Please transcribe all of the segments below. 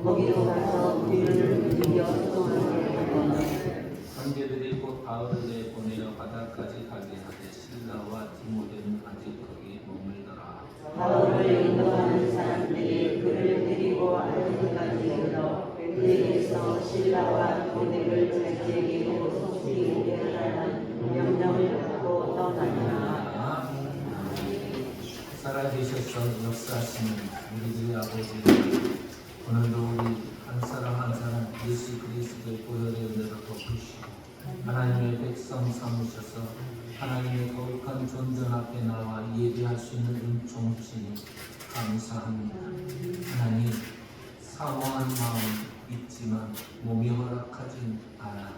거기로 가서 우리를 이겨 소동하게 하거나 형제들이 곧 바울을 보내어 바다까지 가게 하되 실라와 디모데는 아직 거기 머물더라. 바울을 인도하는 사람들이 그를 데리고 아테네까지 이르러 그에게서 실라와 디모데를 자기에게로 소식이 오게 하라는 명령을 받고 떠났다. 살아계셔서 역사하시는 우리들의 아버지, 오늘도 우리 한 사람 한 사람 예수 그리스도의 보혈의 은혜로 덮으시고 하나님의 백성 삼으셔서 하나님의 거룩한 존전 앞에 나와 예배할 수 있는 은총 주시니 감사합니다. 하나님, 사모한 마음 있지만 몸이 허락하지 않아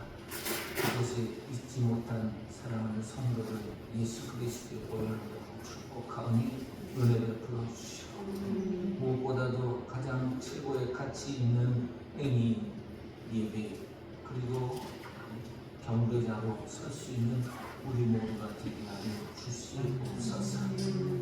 그곳에 잊지 못한 사랑하는 성도를 예수 그리스도의 보혈로 축복하오니 은혜를 풀어주시고 무엇보다도 가장 최고의 가치 있는 행위 예배 그리고 경배자로 설 수 있는 우리 모두가 되게 하여 주시옵소서.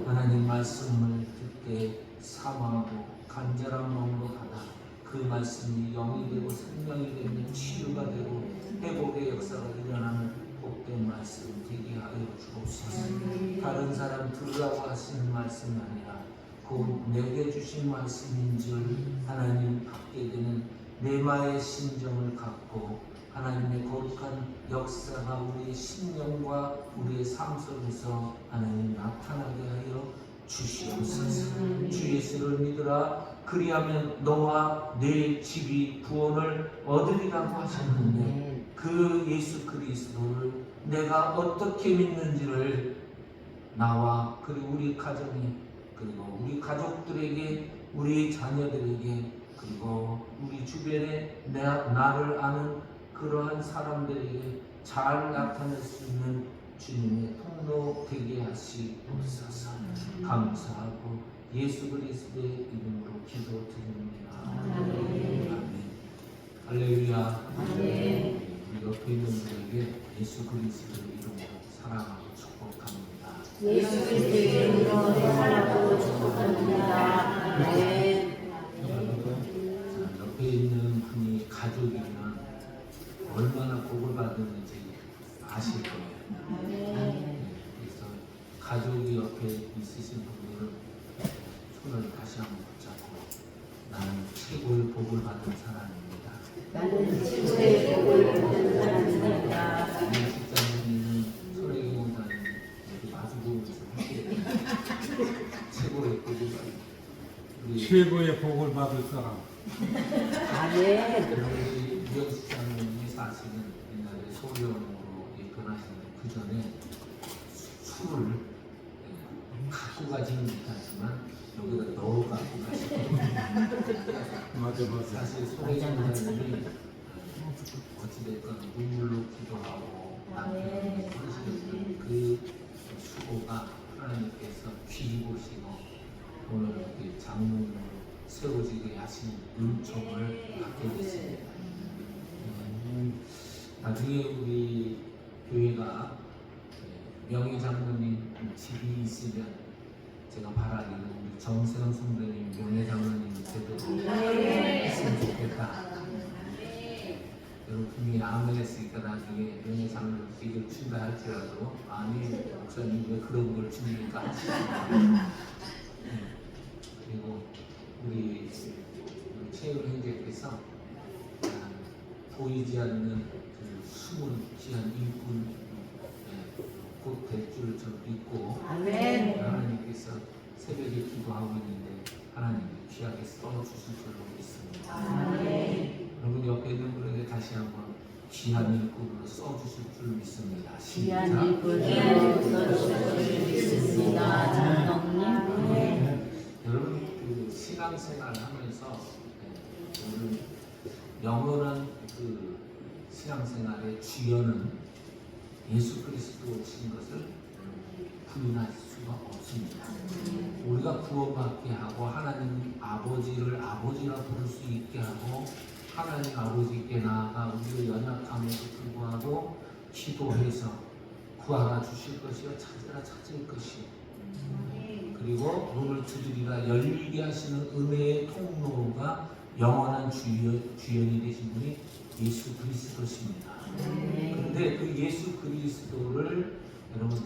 하나님 말씀을 듣되 사모하고 간절한 마음으로 받아 그 말씀이 영이 되고 생명이 되며 치유가 되고 회복의 역사가 일어나는 복된 말씀 되게 하여 주옵소서. 다른 사람 들으라고 하시는 말씀이 아니라 곧 내게 주신 말씀인 줄 하나님 받게 되는 내마의 심정을 갖고 하나님의 거룩한 역사가 우리의 심령과 우리의 삶 속에서 하나님 나타나게 하여 주시옵소서. 주 예수를 믿으라 그리하면 너와 내 집이 구원을 얻으리라고 하셨는데 그 예수 그리스도를 내가 어떻게 믿는지를 나와 그리고 우리 가정에 그리고 우리 가족들에게 우리 자녀들에게 그리고 우리 주변에 나를 아는 그러한 사람들에게 잘 나타낼 수 있는 주님의 통로 되게 하시옵소서. 감사하고 예수 그리스도의 이름으로 기도드립니다. 아멘. 할렐루야. 우리 옆에 있는 분에게 예수 그리스도의 이름으로 사랑하고 축복합니다. 예수 그리스도의 이름으로 사랑하고 축복합니다. 아멘. 옆에 있는 분이 가족이면 얼마나 복을 받았는지 아실 거예요. 그래서 가족이 옆에 있으신 분들은 손을 다시 한번 붙잡고 나는 최고의 복을 받은 사람입니다. 나는 최고의 복을 받은 사람입니다. 우리 직장인은 손에게 온다는 이렇게 마주보면서 최고의 복을 받은 우리 최고의 복을 받을 사람. 아멘. 우리 유영 직장인이 사실은 옛날에 소령으로 변하시는 그 전에 술을 갖고 가지는 못하지만 여기다 넣어 갖고 가시고 맞아. 사실 소령이 어찌됐건 눈물로 기도하고 남편이 하시는 그 수고가 하나님께서 귀히 보시고 오늘 이렇게 장로로 세워지게 하신 은총을 받게 됐습니다. 나중에 우리 교회가 명예 장로님 집이 있으면 제가 바라기는 우리 정세영 성도님 명예 장로님 제대로 했으면 좋겠다. 여러분 분명히 아멘 했으니까 나중에 명예 장로 집을 준다 할지라도 아니 목사님 왜 그런 걸 줍니까? 그리고 우리 최윤 형제께서 보이지 않는 그 숨은 귀한 일꾼 곧 될 줄 저 믿고 아멘. 하나님께서 새벽에 기도하고 있는데 하나님이 귀하게 써주실 줄로 믿습니다. 아멘. 여러분 옆에 있는 분에게 다시 한번 귀한 일꾼으로 써주실 줄 믿습니다. 귀한 일꾼으로 써주실 줄 믿습니다. 장로님. 여러분 그 신앙생활 하면서 오늘 영원한 그 신앙생활의 주연은 예수 그리스도신 것을 부인할 수가 없습니다. 우리가 구원받게 하고 하나님 아버지를 아버지라 부를 수 있게 하고 하나님 아버지께 나아가 우리의 연약함에도 불구하고 기도해서 구하라 주실 것이요 찾으라 찾을 것이요 그리고 문을 두드리라 열리게 하시는 은혜의 통로가 영원한 주연이 되신 분이 예수 그리스도십니다. 그런데 그 예수 그리스도를 여러분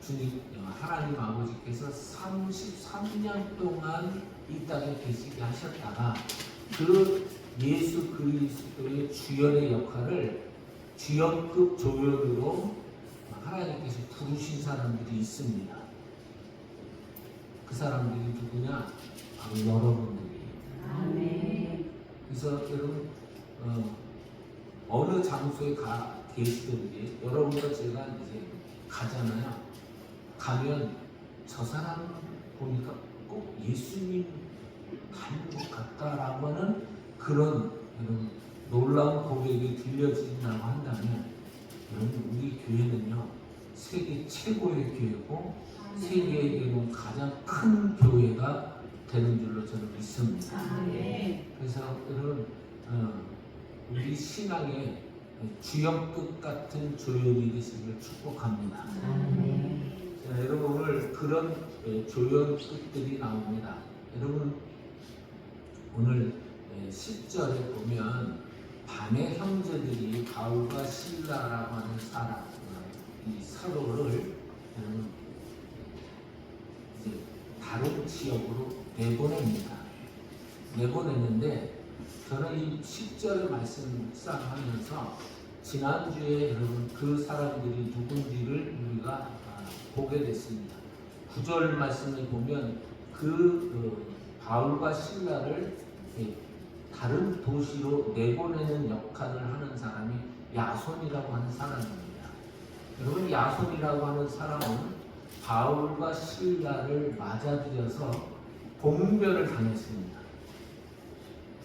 주님 하나님 아버지께서 33년 동안 이 땅에 계시게 하셨다가 그 예수 그리스도의 주연의 역할을 주연급 조연으로 하나님께서 부르신 사람들이 있습니다. 그 사람들이 누구냐? 바로 여러분들이. 그래서 여러분 어느 장소에 계시든지 여러분과 제가 이제 가잖아요. 가면 저 사람 보니까 꼭 예수님 닮은 것 같다라고 하는 그런 여러분 놀라운 고백이 들려진다고 한다면 여러분 우리 교회는요 세계 최고의 교회고 세계의 가장 큰 교회가 되는 줄로 저는 믿습니다. 그래서 여러분 우리 신앙의 주역급 같은 조연이 되시기를 축복합니다. 자, 여러분 오늘 그런 조연급들이 나옵니다. 여러분 오늘 10절에 보면 밤의 형제들이 바울과 실라라고 하는 사람 이 사도를 이제 다른 지역으로 내보냅니다. 내보냈는데 저는 이 10절의 말씀 묵상하면서 지난주에 여러분 그 사람들이 누군지를 우리가 보게 됐습니다. 9절 말씀을 보면 바울과 실라를 다른 도시로 내보내는 역할을 하는 사람이 야손이라고 하는 사람입니다. 여러분 야손이라고 하는 사람은 바울과 실라를 맞아들여서 봉변을 당했습니다.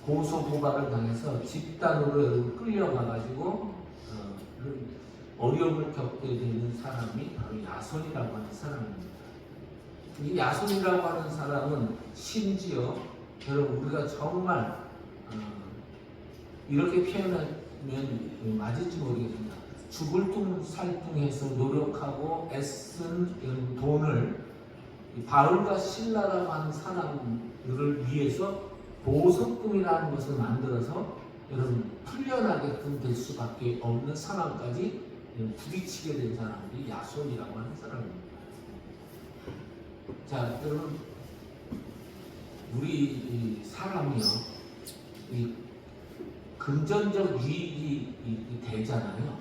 고소고발을 당해서 집단으로 여러분 끌려가가지고 어려움을 겪게 되는 사람이 바로 야손이라고 하는 사람입니다. 이 야손이라고 하는 사람은 심지어 여러분 우리가 정말 이렇게 표현하면 맞을지 모르겠습니다. 죽을 둥 살둥해서 노력하고 애쓴 돈을 바울과 실라라고 하는 사람들을 위해서 보석금이라는 것을 만들어서 여러분 풀려나게끔 될 수밖에 없는 상황까지 부딪히게 된 사람이 야손이라고 하는 사람입니다. 자, 여러분 우리 사람이요 이 금전적 유익이 되잖아요.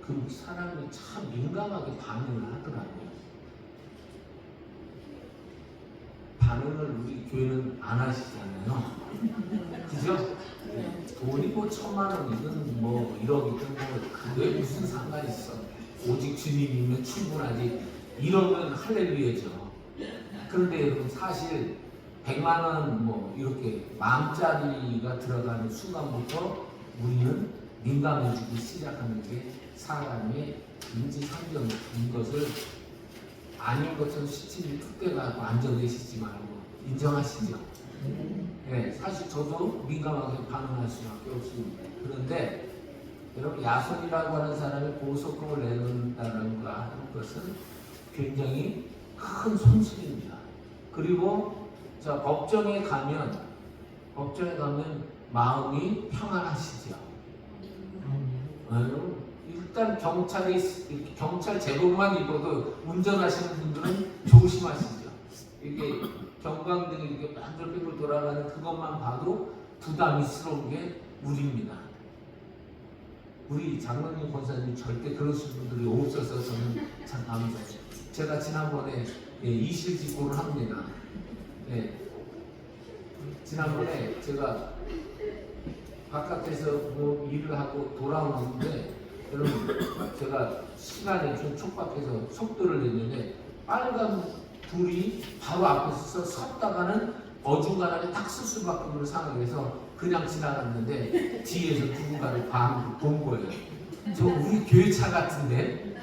그 사람이 참 민감하게 반응을 하더라고요. 반응을 우리 교회는 안 하시잖아요. 그죠? 돈이 뭐 1,000,000원이든 뭐 1억이든 뭐 그게 무슨 상관이 있어. 오직 주님이면 충분하지. 이러면 할렐루야죠. 그런데 여러분 사실 100만원 뭐 이렇게 만짜리가 들어가는 순간부터 우리는 민감해지기 시작하는 게 사람의 인지상정인 것을 아닌 것처럼 시치미 특대가 앉아 계시지 말고 인정하시죠. 네, 사실 저도 민감하게 반응할 수밖에 없습니다. 그런데 여러분 야손이라고 하는 사람이 보석금을 내놓는다는 것은 굉장히 큰 손실입니다. 그리고 자 법정에 가면 마음이 평안하시죠. 일단 경찰 제복만 입어도 운전하시는 분들은 조심하시죠. 이게 경광등이 이렇게 반들반들 돌아가는 그것만 봐도 부담스러운 게 우리입니다. 우리 장로님 권사님 절대 그러신 분들이 없어서 저는 참 감사해요. 제가 지난번에 이실직고를 합니다. 지난번에 제가 바깥에서 뭐 일을 하고 돌아오는데 여러분 제가 시간이 좀 촉박해서 속도를 냈는데 빨간 불이 바로 앞에서 섰다가는 어중간하게 딱 쓸 수밖에 없는 상황에서 그냥 지나갔는데 뒤에서 누군가를 본 거예요. 저 우리 교회 차 같은데.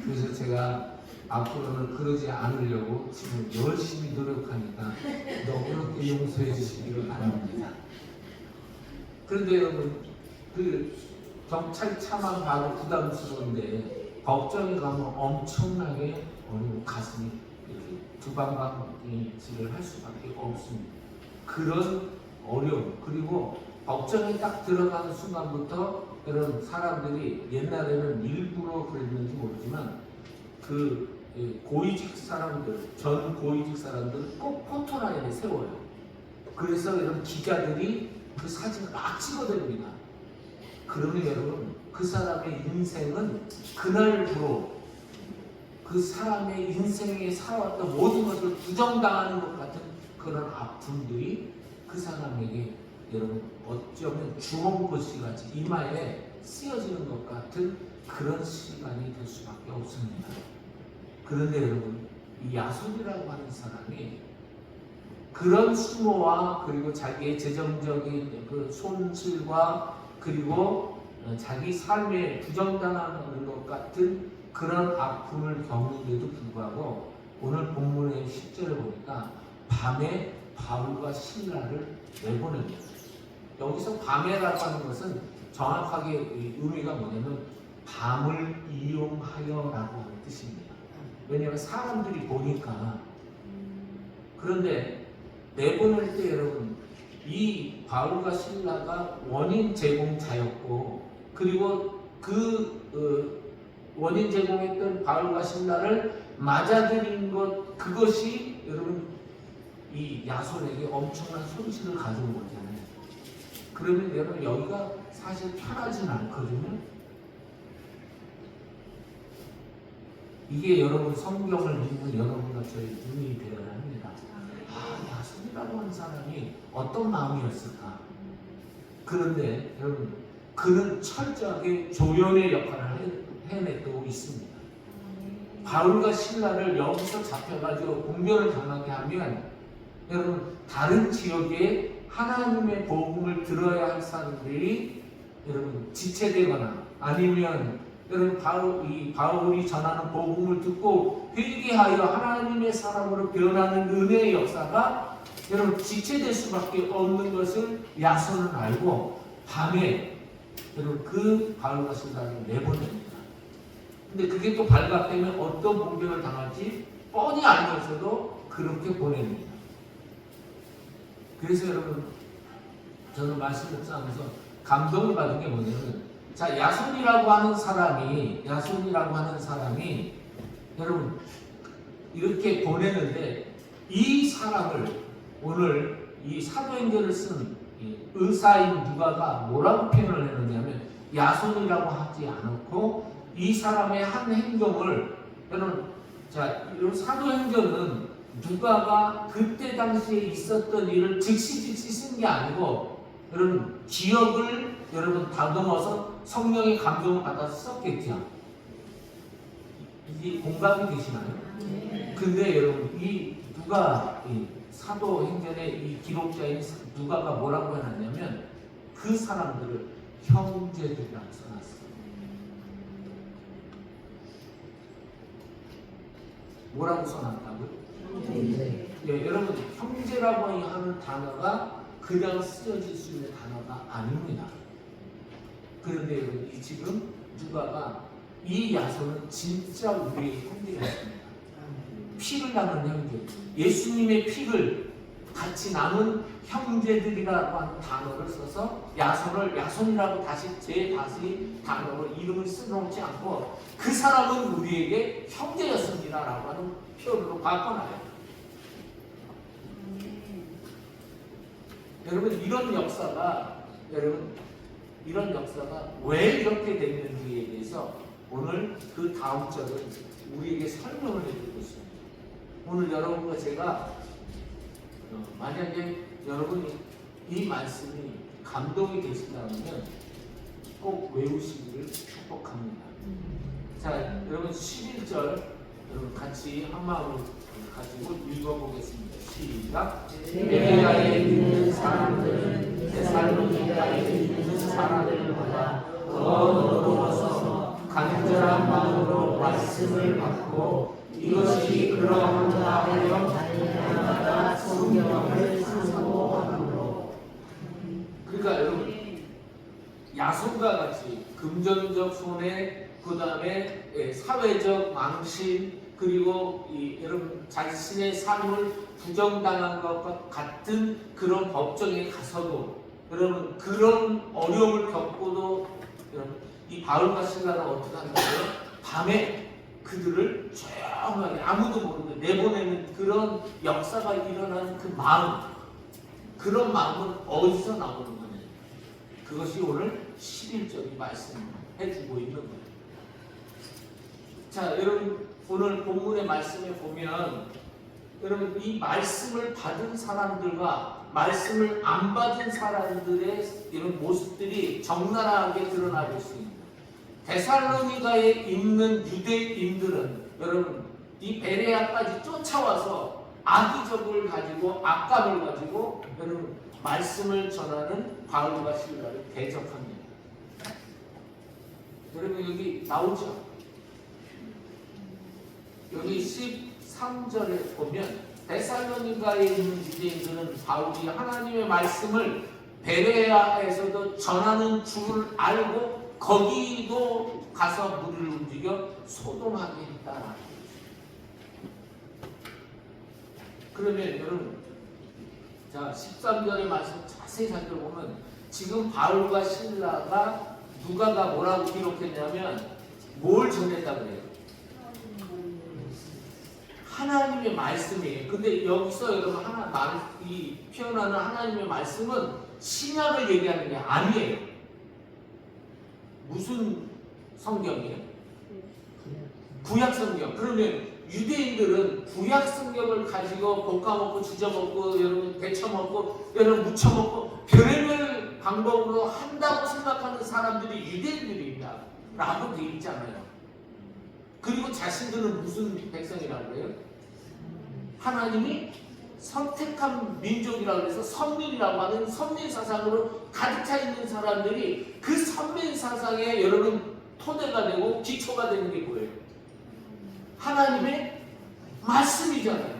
그래서 제가 앞으로는 그러지 않으려고 지금 열심히 노력하니까 너그럽게 용서해 주시기를 바랍니다. 그런데 여러분 그 경찰차만 봐도 부담스러운데 법정에 가면 엄청나게 어려운 가슴이 이렇게 두방방질을 할 수밖에 없습니다. 그런 어려움 그리고 법정에 딱 들어가는 순간부터 여러분 사람들이 옛날에는 일부러 그랬는지 모르지만 그 고위직 사람들 전 고위직 사람들은 꼭 포토라인에 세워요. 그래서 이런 기자들이 그 사진을 막 찍어댑니다. 그러면 여러분 그 사람의 인생은 그날부로 그 사람의 인생에 살아왔던 모든 것을 부정당하는 것 같은 그런 아픔들이 그 사람에게 여러분 어쩌면 주홍꽃이 같이 이마에 쓰여지는 것 같은 그런 시간이 될 수밖에 없습니다. 그런데 여러분 이 야손이라고 하는 사람이 그런 수모와 그리고 자기의 재정적인 그 손실과 그리고 자기 삶에 부정당하는 것 같은 그런 아픔을 겪는데도 불구하고 오늘 본문의 10절을 보니까 밤에 바울과 실라를 내보냅니다. 여기서 밤에라고 하는 것은 정확하게 의미가 뭐냐면 밤을 이용하여라고 하는 뜻입니다. 왜냐하면 사람들이 보니까. 그런데 내보낼 때 여러분 이 바울과 실라가 원인 제공자였고 그리고 그 원인 제공했던 바울과 실라를 맞아들인 것 그것이 여러분 이 야손에게 엄청난 손실을 가져온 거잖아요. 그러면 여러분 여기가 사실 편하진 않거든요. 이게 여러분 성경을 믿는 여러분과 저의 눈이 되어야 합니다. 아, 야손이라고 하는 사람이 어떤 마음이었을까? 그런데 여러분 그는 철저하게 조연의 역할을 해내고 있습니다. 바울과 실라를 여기서 잡혀가지고 공변을 당하게 하면 여러분 다른 지역에 하나님의 복음을 들어야 할 사람들이 여러분 지체되거나 아니면 여러분 바울이 전하는 복음을 듣고 회개하여 하나님의 사람으로 변하는 은혜의 역사가 여러분 지체될 수밖에 없는 것을 야손은 알고 밤에 여러분 그 바울과 실라를 내보냅니다. 근데 그게 또 발각되면 어떤 공격을 당할지 뻔히 알면서도 그렇게 보냅니다. 그래서 여러분 저는 말씀 묵상하면서 감동을 받은 게 뭐냐면 자 야손이라고 하는 사람이 여러분 이렇게 보내는데 이 사람을 오늘 이 사도행전을 쓴 의사인 누가가 뭐라고 표현을 했느냐면 야손이라고 하지 않고 이 사람의 한 행동을 여러분 자 이런 사도행전은 누가가 그때 당시에 있었던 일을 즉시 쓴 게 아니고 여러분 기억을 여러분 다듬어서 성령의 감동을 받아서 썼겠죠. 이게 공감이 되시나요? 근데 여러분 이 누가 사도행전의 이 기록자인 누가가 뭐라고 해놨냐면 그 사람들을 형제들이라고 써놨어요. 뭐라고 써놨다고요? 예, 여러분 형제라고 하는 단어가 그냥 쓰여질 수 있는 단어가 아닙니다. 그런데 여러분 이 지금 누가가 이 야손은 진짜 우리의 형제였습니다. 피를 나눈 형제, 예수님의 피를 같이 남은 형제들이라고 하는 단어를 써서 야손이라고 다시 단어로 이름을 써놓지 않고 그 사람은 우리에게 형제였습니다라고 하는 표현으로 바꿔놔요. 여러분 이런 역사가 왜 이렇게 됐는지에 대해서 오늘 그 다음 절은 우리에게 설명을 해드리고 있습니다. 오늘 여러분과 제가 만약에 여러분이 이 말씀이 감동이 되신다면 꼭 외우시기를 축복합니다. 자, 여러분 11절 여러분 같이 한 마음을 가지고 읽어보겠습니다. 시작. 베레아에 있는 사람들은 데살로니가에 있는 사람들보다 더 너그러워서 간절한 마음으로 말씀을 받고 이것이 그러한가 하여 날마다 성경을 상고하므로. 그러니까 여러분 야손과 같이 금전적 손해, 그 다음에 사회적 망신, 그리고 여러분 자신의 삶을 부정당한 것과 같은 그런 법정에 가서도 여러분 그런 어려움을 겪고도 여러분 이 바울과 실라는 어떻게 한다고요? 밤에 그들을 조용하게 아무도 모르게 내보내는 그런 역사가 일어나는 그 마음, 그런 마음은 어디서 나오는 거냐? 그것이 오늘 11절이 말씀해주고 있는 거예요. 자, 여러분 오늘 본문의 말씀에 보면 여러분 이 말씀을 받은 사람들과 말씀을 안 받은 사람들의 이런 모습들이 적나라하게 드러나고 있습니다. 데살로니가에 있는 유대인들은 여러분 이 베레아까지 쫓아와서 악의적을 가지고 악감을 가지고 여러분 말씀을 전하는 바울과 실라를 대적합니다. 여러분 여기 나오죠? 여기 13절에 보면 데살로니가에 있는 유대인들은 바울이 하나님의 말씀을 베레아에서도 전하는 줄 알고 거기도 가서 무리를 움직여 소동하게 했다. 그러면 여러분 자 13절의 말씀 자세히 살펴보면 지금 바울과 실라가 누가가 뭐라고 기록했냐면 뭘 전했다고 해요? 하나님의 말씀이에요. 근데 여기서 여러분 이 표현하는 하나님의 말씀은 신약을 얘기하는 게 아니에요. 무슨 성경이에요? 구약 성경. 그러면 유대인들은 구약 성경을 가지고 볶아먹고 지져먹고 여러분 데쳐먹고 여러분 무쳐먹고 별의별 방법으로 한다고 생각하는 사람들이 유대인들입니다. 라고 되어 있잖아요. 그리고 자신들은 무슨 백성이라고 해요? 하나님이 선택한 민족이라고 해서 선민이라고 하는 선민 사상으로 가득 차 있는 사람들이 그 선민 사상에 여러분 토대가 되고 기초가 되는 게 뭐예요? 하나님의 말씀이잖아요.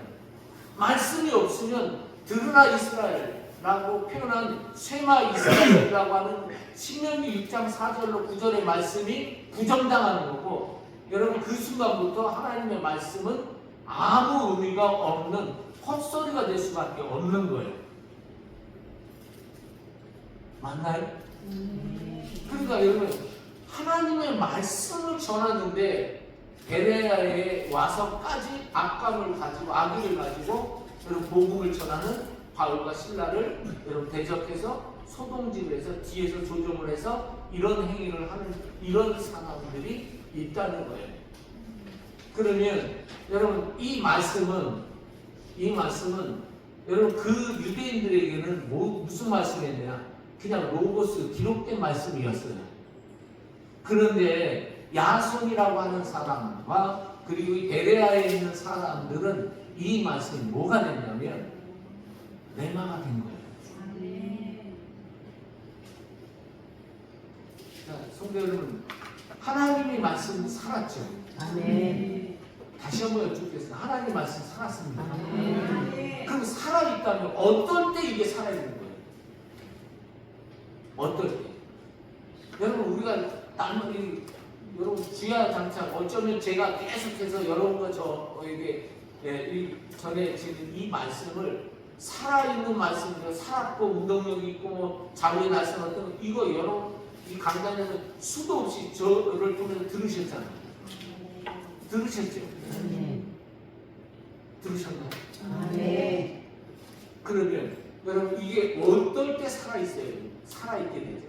말씀이 없으면 드러나 이스라엘라고 표현한 쇠마 이스라엘이라고 하는 신명기 6장 4절로 9절의 말씀이 부정당하는 거고 여러분 그 순간부터 하나님의 말씀은 아무 의미가 없는 헛소리가 될 수밖에 없는 거예요. 맞나요? 그러니까 여러분 하나님의 말씀을 전하는데 베레아에 와서까지 악감을 가지고 악의를 가지고 여러분 복음을 전하는 바울과 실라를 여러분 대적해서 소동질을 해서 뒤에서 조종을 해서 이런 행위를 하는 이런 상황들이 있다는 거예요. 그러면 여러분 이 말씀은 여러분 그 유대인들에게는 무슨 말씀이었냐? 그냥 로고스 기록된 말씀이었어요. 그런데 야손이라고 하는 사람과 그리고 이 베레아에 있는 사람들은 이 말씀이 뭐가 됐냐면 레마가 된 거예요. 자, 성도 여러분, 하나님의 말씀은 살았죠. 아멘. 다시 한번 여쭙겠습니다. 하나님의 말씀 살았습니다. 그럼 살아있다면 어떨 때 이게 살아있는 거예요? 어떨 때? 여러분 우리가 여러분 주야장창 어쩌면 제가 계속해서 여러분과 저에게 전해지는 이 말씀을 살아있는 말씀이죠. 살았고 운동력이 있고 뭐 자유의 날선 어떤 이거 여러분 이 강단에서 수도 없이 저를 통해서 들으셨잖아요. 들으셨죠? 들으셨나요? 아멘. 그러면 여러분 이게 어떨 때 살아있어요? 살아있게 되죠.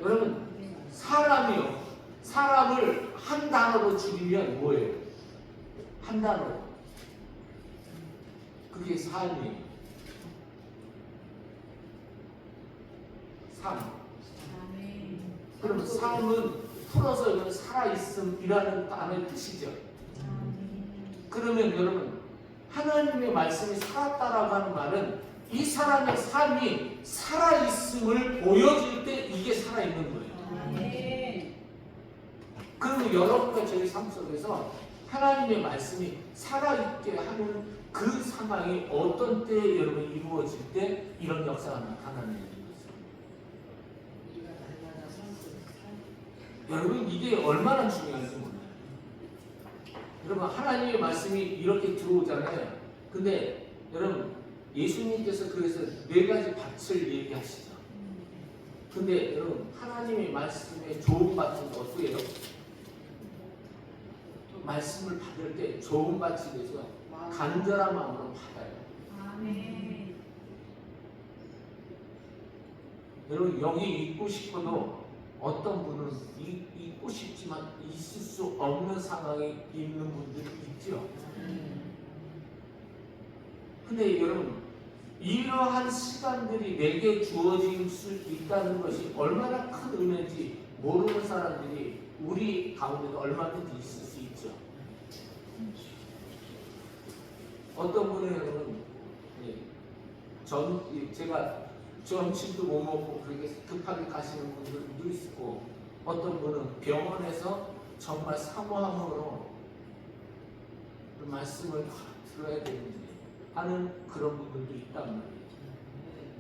여러분 사람이요. 사람을 한 단어로 줄이면 뭐예요? 한 단어. 그게 삶이에요. 삶. 그러면 삶은 풀어서 이건 살아있음이라는 단어의 뜻이죠. 그러면 여러분 하나님의 말씀이 살았다라고 하는 말은 이 사람의 삶이 살아있음을 보여줄 때 이게 살아있는 거예요. 그러면 여러분과 저희 삶 속에서 하나님의 말씀이 살아있게 하는 그 상황이 어떤 때에 여러분 이루어질 때 이런 역사가 나타나는 거예요. 여러분 이게 얼마나 중요한지 몰라요. 여러분 하나님의 말씀이 이렇게 들어오잖아요. 근데 여러분 예수님께서 그래서 4가지 밭을 얘기하시죠. 근데 여러분 하나님의 말씀에 좋은 밭은 어떻게 해요? 말씀을 받을 때 좋은 밭이 돼서 간절한 마음으로 받아요. 아멘. 여러분 여기 있고 싶어도 어떤 분은 있고 싶지만 있을 수 없는 상황에 있는 분들이 있죠. 근데 여러분 이러한 시간들이 내게 주어질 수 있다는 것이 얼마나 큰 은혜인지 모르는 사람들이 우리 가운데도 얼마든지 있을 수 있죠. 어떤 분은 여러분 제가 점심도 못 먹고 그렇게 급하게 가시는 분들도 있고, 어떤 분은 병원에서 정말 사모함으로 그 말씀을 들어야 되는지 하는 그런 분들도 있단 말이에요.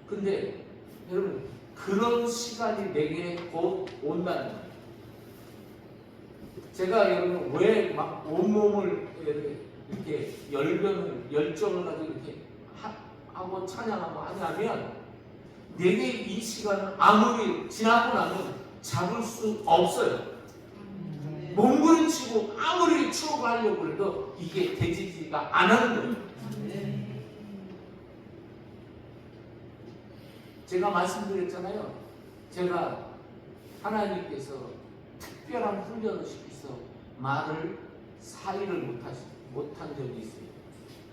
근데 여러분 그런 시간이 내게 곧 온다는 거예요. 제가 여러분 왜 막 온몸을 이렇게 열정을 가지고 이렇게 하고 찬양하고 하냐면, 내게 이 시간은 아무리 지나고 나면 잡을 수 없어요. 몸부림치고 아무리 추억하려고 해도 이게 되지가 않는 거예요. 제가 말씀드렸잖아요. 제가 하나님께서 특별한 훈련을 시켜서 말을 사의를 못한 적이 있어요.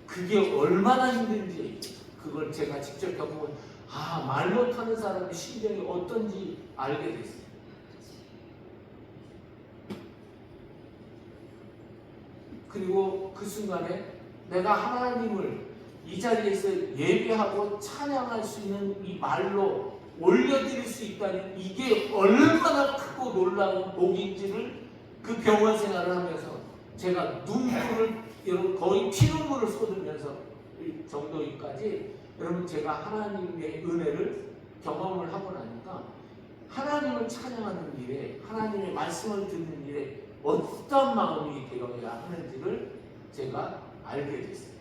그게 얼마나 힘든지 그걸 제가 직접 겪어본, 말 못하는 사람의 심정이 어떤지 알게 됐어요. 그리고 그 순간에 내가 하나님을 이 자리에서 예배하고 찬양할 수 있는 이 말로 올려드릴 수 있다는 이게 얼마나 크고 놀라운 복인지를 그 병원 생활을 하면서 제가 눈물을 거의 피눈물을 쏟으면서 이 정도까지 여러분 제가 하나님의 은혜를 경험을 하고 나니까 하나님을 찬양하는 일에, 하나님의 말씀을 듣는 일에 어떤 마음이 되어야 하는지를 제가 알게 됐어요.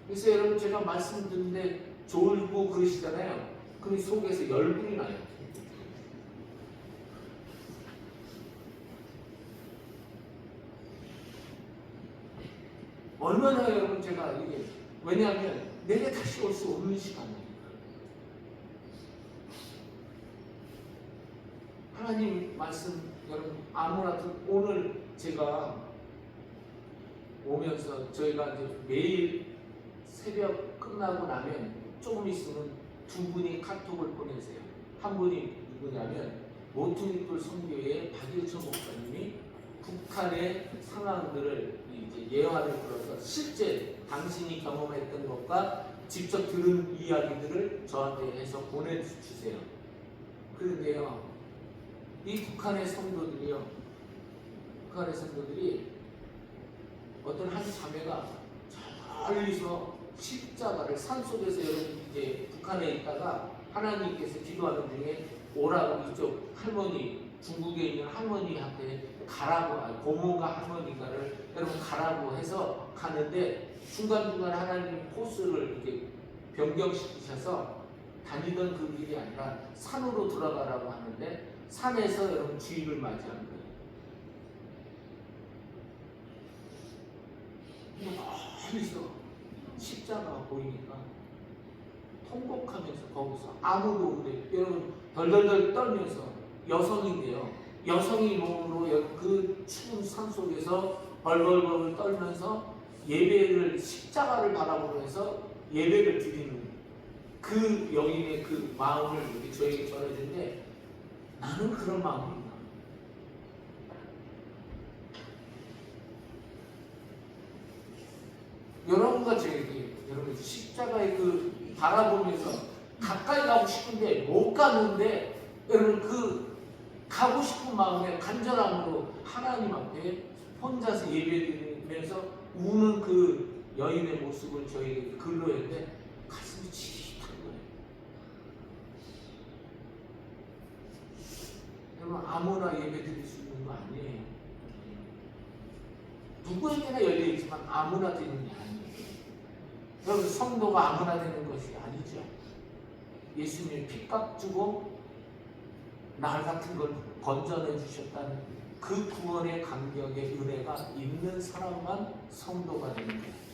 그래서 여러분 제가 말씀 듣는데 졸고 그러시잖아요. 그럼 속에서 열불이 나요. 얼마나 여러분 제가 이게, 왜냐하면 내게 다시 올 수 없는 시간이에요. 하나님 말씀 여러분 아무나도 오늘 제가 오면서 저희가 이제 매일 새벽 끝나고 나면 조금 있으면 2분이 카톡을 보내세요. 한 분이 누구냐면 모퉁이돌 선교회 박일천 목사님이 북한의 상황들을 이제 예화를 들어서 실제 당신이 경험했던 것과 직접 들은 이야기들을 저한테 해서 보내주세요. 그런데요, 이 북한의 성도들이 어떤 한 자매가 멀리서 십자가를 산속에서 여러분 이제 북한에 있다가 하나님께서 기도하는 중에 오라고 이쪽 할머니, 중국에 있는 할머니한테 가라고, 고모가 할머니가를 여러분 가라고 해서 가는데 중간중간 하나님 코스를 이렇게 변경시키셔서 다니던 그 길이 아니라 산으로 들어가라고 하는데 산에서 여러분 주의를 맞이한 거예요. 멀리서 십자가가 보이니까 통곡하면서 거기서 아무도 없는데 여러분 덜덜덜 떨면서 여성인데요. 여성이 몸으로 그 추운 산 속에서 벌벌벌 떨면서 예배를 십자가를 바라보면서 예배를 드리는 그 여인의 그 마음을 이렇게 저에게 전해주는데 나는 그런 마음이 있나? 여러분과 저에게 여러분 십자가의 그 바라보면서 가까이 가고 싶은데 못 가는데 여러분 그 가고 싶은 마음에 간절함으로 하나님 앞에 혼자서 예배드리면서 우는 그 여인의 모습을 저에게 글로했는데 가슴이 찌릿한 거예요. 여러분 아무나 예배드릴 수 있는 거 아니에요. 누구에게나 열려있지만 아무나 되는 게 아니에요. 여러분, 성도가 아무나 되는 것이 아니죠. 예수님이 핏값 주고 날 같은 걸 건져내 주셨다는 그 구원의 감격의 은혜가 있는 사람만 성도가 되는 거예요.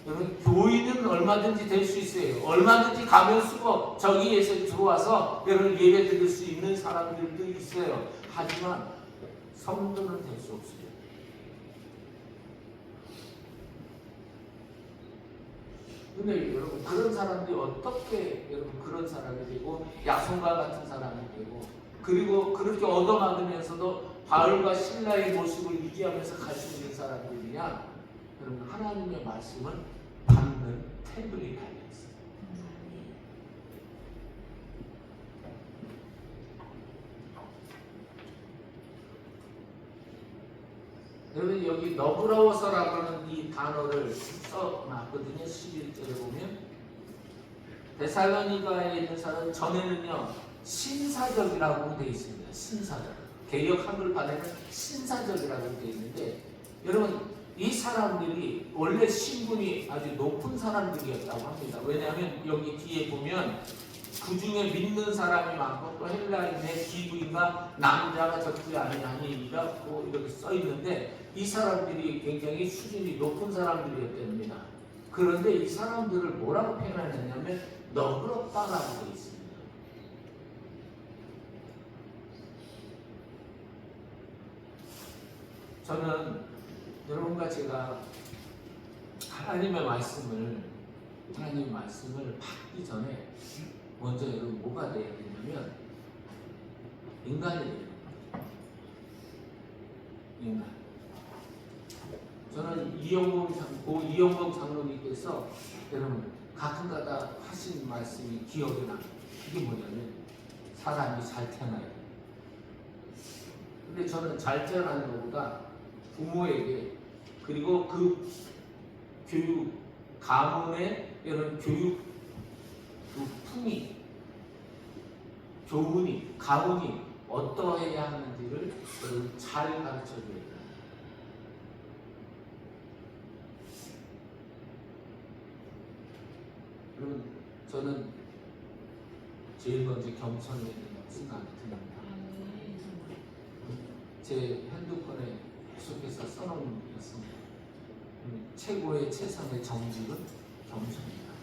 여러분, 교인은 얼마든지 될 수 있어요. 얼마든지 가면 수고 저기에서 들어와서 여러분 예배 드릴 수 있는 사람들도 있어요. 하지만 성도는 될 수 없어요. 근데 여러분, 그런 사람들이 어떻게 여러분 그런 사람이 되고 야손과 같은 사람이 되고, 그리고 그렇게 얻어맞으면서도 바울과 신라의 모습을 유지하면서 갈 수 있는 사람들이냐? 여러분, 하나님의 말씀을 받는 태도에 달려있어요. 여러분, 여기 너그러워서라고 하는 이 단어를 써놨거든요. 11절에 보면 데살로니가에 있는 사람은 전에는요 신사적이라고 되어 있습니다. 신사적. 개역 한글 발에는 신사적이라고 되어 있는데, 여러분 이 사람들이 원래 신분이 아주 높은 사람들이었다고 합니다. 왜냐하면 여기 뒤에 보면 그 중에 믿는 사람이 많고 또 헬라인의 기부인과 남자가 적지 아니하니라고 이렇게 써 있는데, 이 사람들이 굉장히 수준이 높은 사람들이었답니다. 그런데 이 사람들을 뭐라고 표현하냐면 너그럽다라고 되어 있습니다. 저는 여러분과 제가 하나님의 말씀을 받기 전에 먼저 여러분 뭐가 돼야 되냐면 인간이 돼요. 인간. 저는 이영복 장로님께서 여러분 가끔가다 하신 말씀이 기억이 나요. 그게 뭐냐면 사람이 잘 태어나야 돼요. 근데 저는 잘 태어나는 것보다 부모에게, 그리고 그 교육 가문의 이런 교육 그 품위, 교훈이, 가문이 어떠해야 하는지를 잘 가르쳐줘야 돼요. 여러분, 저는 제일 먼저 겸손해야 된다고 생각이 듭니다. 제 핸드폰에 계속해서 써놓은 게 있습니다. 최고의 최선의 정직은 겸손입니다.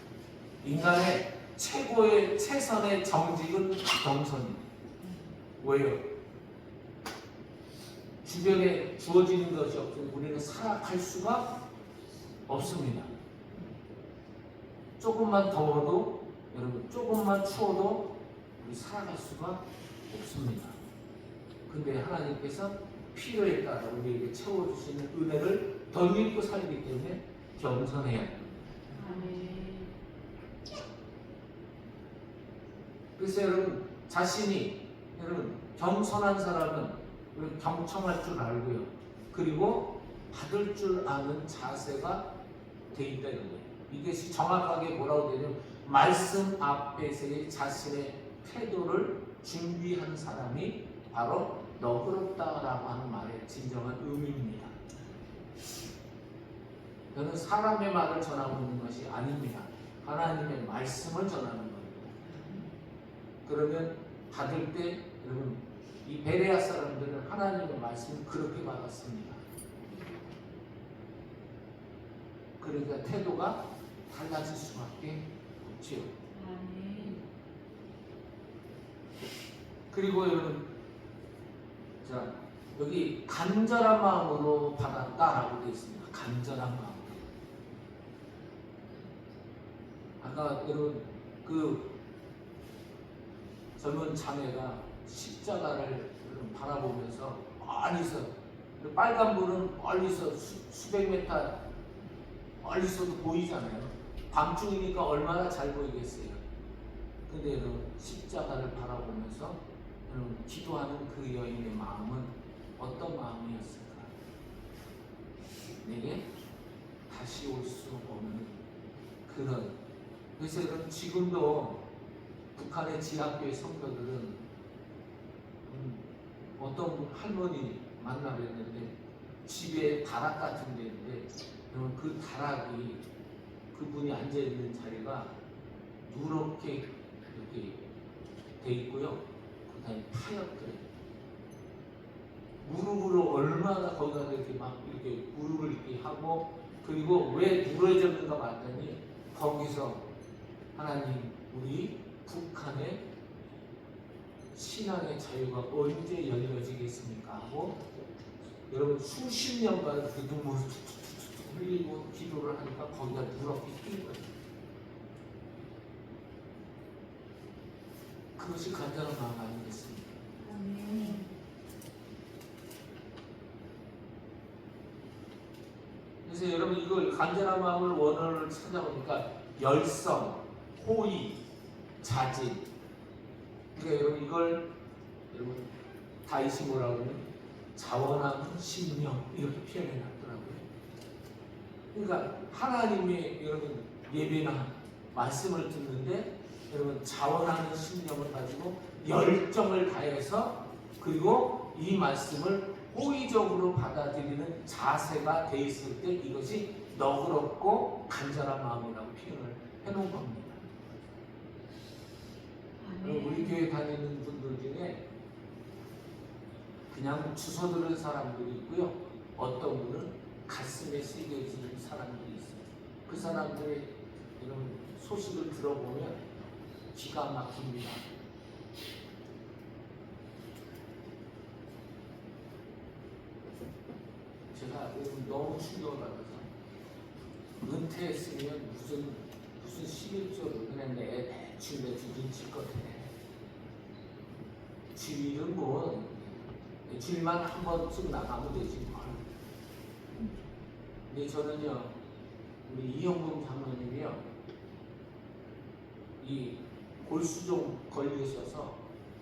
인간의 최고의 최선의 정직은 겸손입니다. 왜요? 주변에 주어지는 것이 없으면 우리는 살아갈 수가 없습니다. 조금만 더워도, 여러분 조금만 추워도 우리 살아갈 수가 없습니다. 근데 하나님께서 필요에 따라 우리에게 채워주시는 은혜를 덧입고 살기 때문에 겸손해야 합니다. 그래서 여러분 자신이, 여러분 겸손한 사람은 경청할 줄 알고요. 그리고 받을 줄 아는 자세가 돼 있다 이거예요. 이것이 정확하게 뭐라고 되냐면 말씀 앞에서의 자신의 태도를 준비한 사람이 바로 너그럽다라고 하는 말의 진정한 의미입니다. 저는 사람의 말을 전하고 있는 것이 아닙니다. 하나님의 말씀을 전하는 겁니다. 그러면 받을 때 여러분 이 베레아 사람들은 하나님의 말씀을 그렇게 받았습니다. 그러니까 태도가 달라질 수밖에 없지요. 그리고 여러분, 자 여기 간절한 마음으로 받았다라고 되어 있습니다. 간절한 마음. 아까 여러분 그 젊은 자매가 십자가를 바라보면서 멀리서, 빨간불은 멀리서 수백 미터 멀리서도 보이잖아요. 밤중이니까 얼마나 잘 보이겠어요. 근데 여러분 십자가를 바라보면서 여러분 기도하는 그 여인의 마음은 어떤 마음이었을까? 내게 다시 올 수 없는 그런. 그래서 여러분 지금도 북한의 지하교회 성도들은 어떤 할머니 만나뵀는데 집에 다락 같은 데 있는데 여러분 그 다락이 그분이 앉아 있는 자리가 누렇게 이렇게 돼 있고요. 그다음에 파였더래요. 무릎으로 얼마나 거기다 이렇게 막 이렇게 무릎을 이렇게 하고 그리고 왜 누러졌는가 봤더니 거기서 하나님 우리 북한의 신앙의 자유가 언제 열려지겠습니까? 하고 여러분 수십 년간 그 눈물을 흘리고 기도를 하니까 거기가 누렇게 낀 거예요. 그것이 간절한 마음 아니겠습니까? 그래서 여러분 이걸 간절한 마음을 원어를 찾아보니까 열성, 호의, 자진. 그러니까 여러분 이걸 여러분 다윗이 뭐라고 하면 자원하는 심령 이렇게 표현해 놨더라고요. 그러니까 하나님의 여러분 예배나 말씀을 듣는데 여러분 자원하는 심령을 가지고 열정을 다해서 그리고 이 말씀을 호의적으로 받아들이는 자세가 돼 있을 때 이것이 너그럽고 간절한 마음이라고 표현을 해놓은 겁니다. 우리 교회 다니는 분들 중에 그냥 주소 들은 사람들이 있고요. 어떤 분은 가슴에 새겨지는 사람들이 있어요. 그 사람들의 이런 소식을 들어보면 기가 막힙니다. 제가 너무 충격을 받아서 은퇴했으면 무슨 11조를 그냥 내 대충 눈치껏 해. 주일은 뭐 주일만 한 번쯤 나가면 되지 뭘. 근데 저는요 우리 이형범 장로님이요 이 골수종 걸리셔서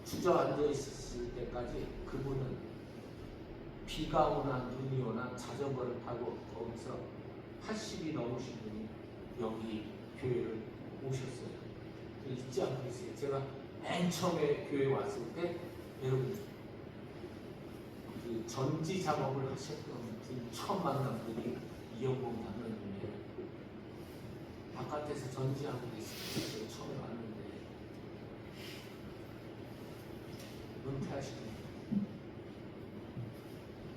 주저앉아 있었을 때까지 그분은 비가 오나 눈이 오나 자전거를 타고 거기서 80이 넘으신 분이 여기 교회를 오셨어요. 잊지 않고 있어요. 제가 맨 처음에 교회 왔을 때 여러분 그 전지 작업을 하셨던 분 처음 만난 분이 이영봉 장로님이에요. 바깥에서 전지하고 계셨어요. 제가 처음에 왔는데 은퇴하시더라고요.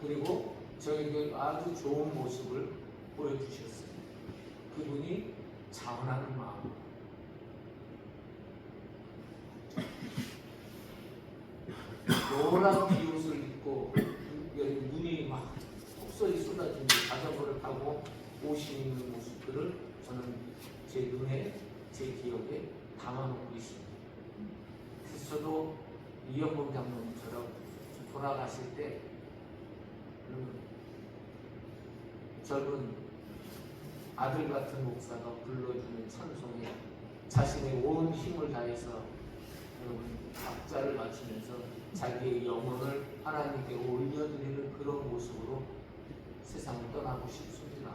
그리고 저에게 아주 좋은 모습을 보여주셨어요. 그분이 자원하는 마음. 노란 비옷을 입고 눈이 막 폭설이 쏟아지는 자전거를 타고 오시는 모습들을 저는 제 눈에, 제 기억에 담아놓고 있습니다. 그래서 저도 이영범 장로님처럼 돌아가실 때 젊은 아들 같은 목사가 불러주는 찬송에 자신의 온 힘을 다해서 여러분 박자를 맞추면서 자기의 영혼을 하나님께 올려드리는 그런 모습으로 세상을 떠나고 싶습니다.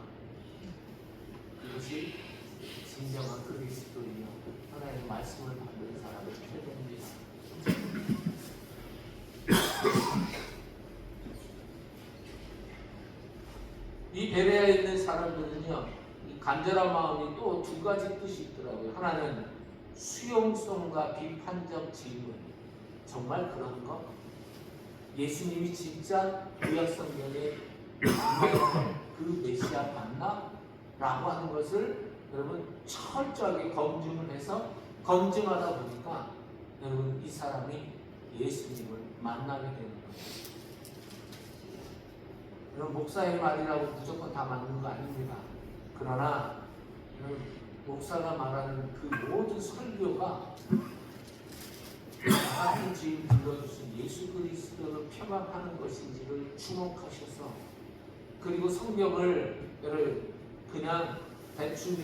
이것이 진정한 그리스도이며 하나님의 말씀을 받는 사람의 태도입니다. 이 베레아에 있는 사람들은요, 이 간절한 마음이 또 두 가지 뜻이 있더라고요. 하나는 수용성과 비판적 질문. 정말 그런 거? 예수님이 진짜 구약 성경에 그 메시아 맞나? 라고 하는 것을 여러분 철저하게 검증을 해서 검증하다 보니까 여러분 이 사람이 예수님을 만나게 되는 거예요. 여러분 목사의 말이라고 무조건 다 맞는 거 아닙니다. 그러나 목사가 말하는 그 모든 설교가 하나님 주인 불러주신 예수 그리스도를 표방하는 것인지를 주목하셔서 그리고 성경을 그냥 대충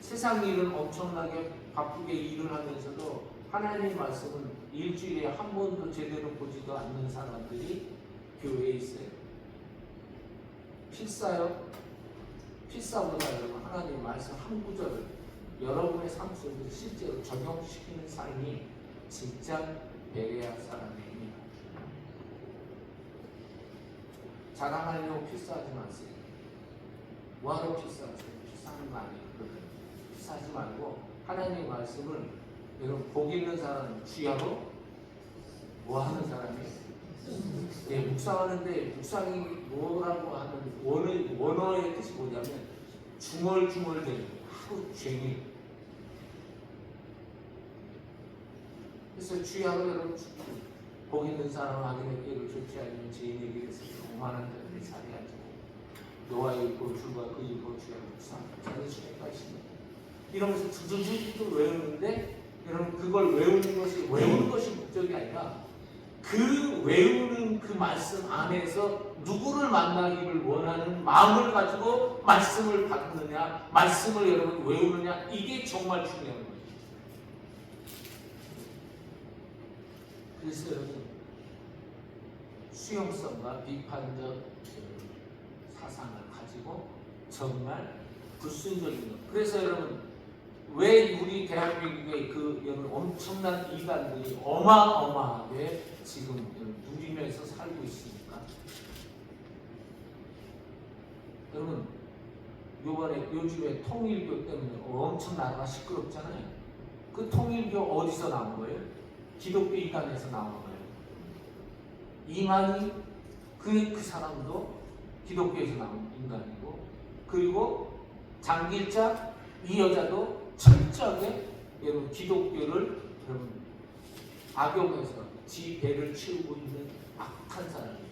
세상 일은 엄청나게 바쁘게 일을 하면서도 하나님의 말씀은 일주일에 한 번도 제대로 보지도 않는 사람들이 교회에 있어요. 필사요? 필사보다 여러분 하나님의 말씀 한 구절을 여러분의 삶 속에서 실제로 적용시키는 삶이 진짜 베레아 사람입니다. 자랑하려고 필사하지 마세요. 뭐하러 필사하세요? 필사하는 거 아니에요. 필사하지 말고 하나님의 말씀을 여러분 복 있는 사람은 주야로 뭐 하는 사람이에요? 예, 묵상하는데 묵상이 뭐라고 하는 원어의 뜻이 뭐냐면 중얼중얼대는 하루 종일. 그래서 주야로 여러분 복 있는 사람 악인의 길을 쫓지 않으면 죄인의 길에서 오만한 자들이 자리에 앉고 노아의 꼴 줄과 그 일고 주야로 묵상하고 자기 주께가 있습니다. 이러면서 두두두두 외우는데 여러분 그걸 외우는 것이 목적이 아니라 그 외우는 그 말씀 안에서 누구를 만나기를 원하는 마음을 가지고 말씀을 받느냐, 말씀을 여러분 외우느냐, 이게 정말 중요한 거예요. 그래서 여러분 수용성과 비판적 사상을 가지고 정말 불순적인 것. 그래서 여러분 왜 우리 대한민국의 그 여러분 엄청난 이단들이 어마어마하게 지금 누리면서 살고 있습니까? 여러분 요즘에 통일교 때문에 엄청 나라가 시끄럽잖아요. 그 통일교 어디서 나온 거예요? 기독교 이단에서 나온 거예요. 이만희 그 사람도 기독교에서 나온 인간이고, 그리고 장길자 이 여자도 철저하게 여러분 기독교를 여러분 악용해서 지 배를 치우고 있는 악한 사람입니다.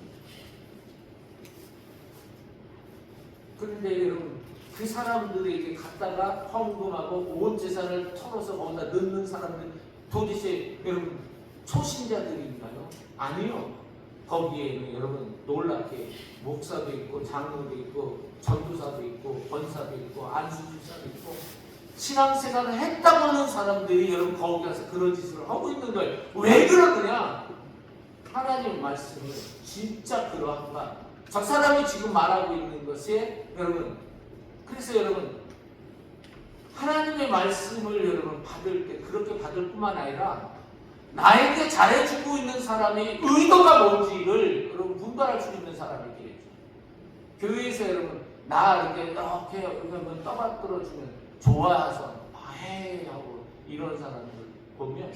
그런데 여러분 그 사람들에게 갔다가 헌금하고 온 재산을 털어서 거기다 넣는 사람들 도대체 여러분 초신자들인가요? 아니요. 거기에는 여러분 놀랍게 목사도 있고 장로도 있고 전도사도 있고 권사도 있고 안수주사도 있고 신앙생활을 했다고 하는 사람들이 여러분 거기 가서 그런 짓을 하고 있는 거예요. 왜 그러느냐? 하나님 말씀이 진짜 그러한가? 저 사람이 지금 말하고 있는 것이 여러분, 그래서 여러분 하나님의 말씀을 여러분 받을 때 그렇게 받을 뿐만 아니라 나에게 잘해주고 있는 사람의 의도가 뭔지를 여러분 분별할 수 있는 사람이 되겠죠. 교회에서 여러분 나 이렇게 떠받들어주면 좋아서 헤이 하고 이런 사람들 보면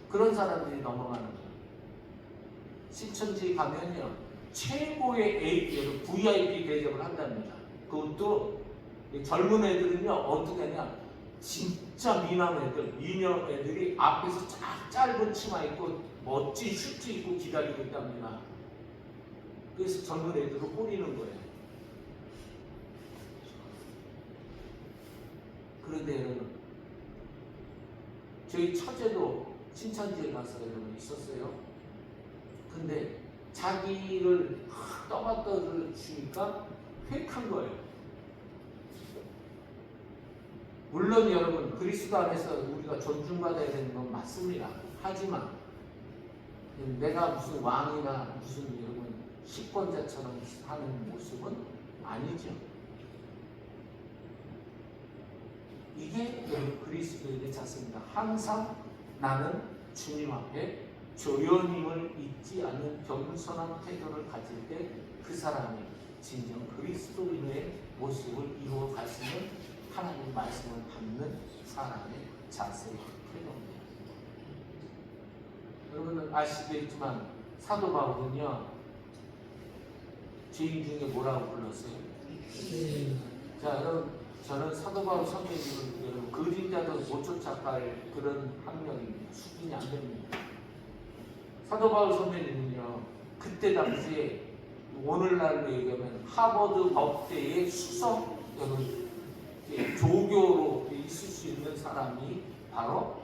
그런 사람들이 넘어가는 거예요. 신천지 가면요 최고의 VIP 대접을 한답니다. 그것도 젊은 애들은요 어떻게 하냐, 진짜 미남 애들, 미녀 애들이 앞에서 짧은 치마 입고 멋진 슈트 입고 기다리고 있답니다. 그래서 젊은 애들을 호리는 거예요. 그런데 여러분 저희 처제도 신천지에 가서 여러분 있었어요. 근데 자기를 떠받들어 주니까 획한 거예요. 물론 여러분 그리스도 안에서 우리가 존중받아야 되는 건 맞습니다. 하지만 내가 무슨 왕이나 무슨 여러분 식권자처럼 하는 모습은 아니죠. 이게 여러분 그리스도인의 자세입니다. 항상 나는 주님 앞에 조연임을 잊지 않는 겸손한 태도를 가질 때 그 사람이 진정 그리스도인의 모습을 이루어 갈 수 있는 하나님 말씀을 받는 사람의 자세의 태도입니다. 여러분은 아시겠지만 사도 바울은요 죄인 중에 뭐라고 불렀어요? 자 여러분 저는 사도 바울 선배님을 여러분 그림자도 못 쫓아갈 그런 학력입니다. 수준이 안 됩니다. 사도 바울 선배님은요 그때 당시에 오늘날로 얘기하면 하버드 법대의 수석 여러분 조교로 있을 수 있는 사람이 바로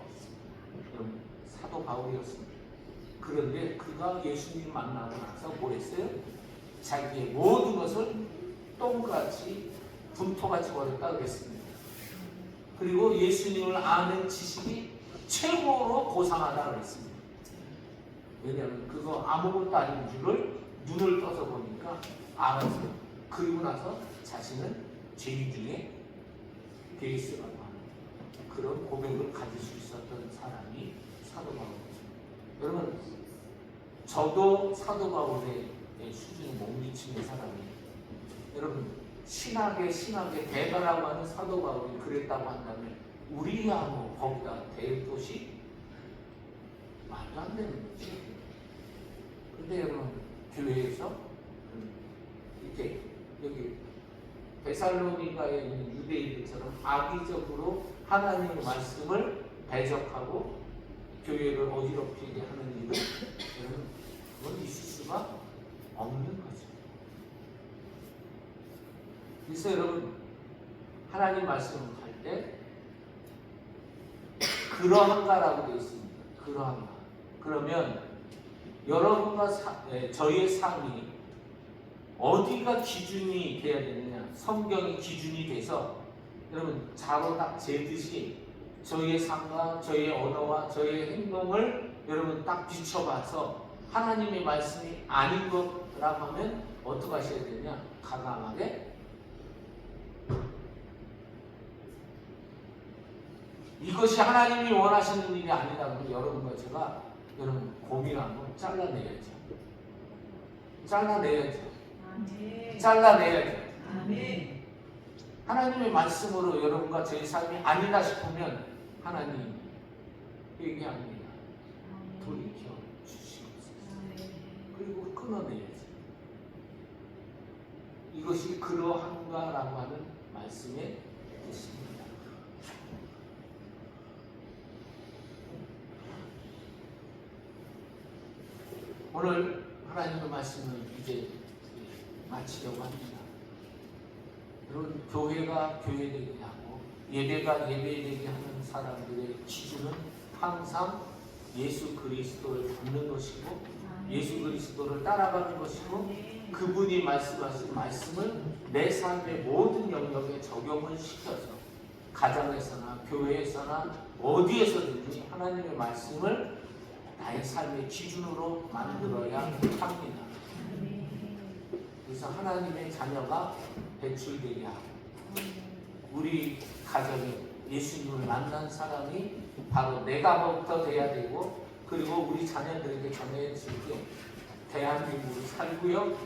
여러분 사도 바울이었습니다. 그런데 그가 예수님 만나고 나서 뭐 했어요? 자기의 모든 것을 똥같이 분토같이 버렸다 그랬습니다. 그리고 예수님을 아는 지식이 최고로 고상하다 그랬습니다. 왜냐하면 그거 아무것도 아닌 줄을 눈을 떠서 보니까 알았어요. 그리고 나서 자신은 죄인 중에 베이스라고 하는 그런 고백을 가질 수 있었던 사람이 사도 바울입니다. 여러분 저도 사도 바울의 수준에 못 미치는 사람이 여러분 신학에 대가라고 하는 사도 바울이 그랬다고 한다면 우리야 뭐 거기다 될 것이 말도 안 되는 거지. 근데 여러분 교회에서 이렇게 여기 데살로니가에 있는 유대인들처럼 악의적으로 하나님의 말씀을 배적하고 교회를 어지럽히게 하는 일은 여러분 그건 있을 수가 없는 거죠. 그래서 여러분 하나님 말씀을 할 때 그러한가라고 되어 있습니다. 그러한가. 그러면 여러분과 저희의 삶이 어디가 기준이 돼야 되느냐? 성경이 기준이 돼서 여러분 자로 딱 재듯이 저희의 삶과 저희의 언어와 저희의 행동을 여러분 딱 비춰봐서 하나님의 말씀이 아닌 거라고 하면 어떻게 하셔야 되냐? 과감하게 이것이 하나님이 원하시는 일이 아니라고 여러분과 제가 여러분 고민하고 잘라내야죠. 아멘. 하나님의 말씀으로 여러분과 제 삶이 아니다 싶으면 하나님 얘기합니다. 돌이켜 주시옵소서. 그리고 끊어내야죠. 이것이 그러한가라고 하는 말씀의 뜻입니다. 오늘 하나님의 말씀을 이제 마치려고 합니다. 여러분 교회가 교회되게 하고 예배가 예배되게 하는 사람들의 기준은 항상 예수 그리스도를 닮는 것이고 예수 그리스도를 따라가는 것이고 그분이 말씀하신 말씀을 내 삶의 모든 영역에 적용을 시켜서 가정에서나 교회에서나 어디에서든지 하나님의 말씀을 나의 삶의 기준으로 만들어야 합니다. 그래서 하나님의 자녀가 배출되게 하고 우리 가정에 예수님을 만난 사람이 바로 내가부터 돼야 되고 그리고 우리 자녀들에게 전해질 때 대한민국이 살고요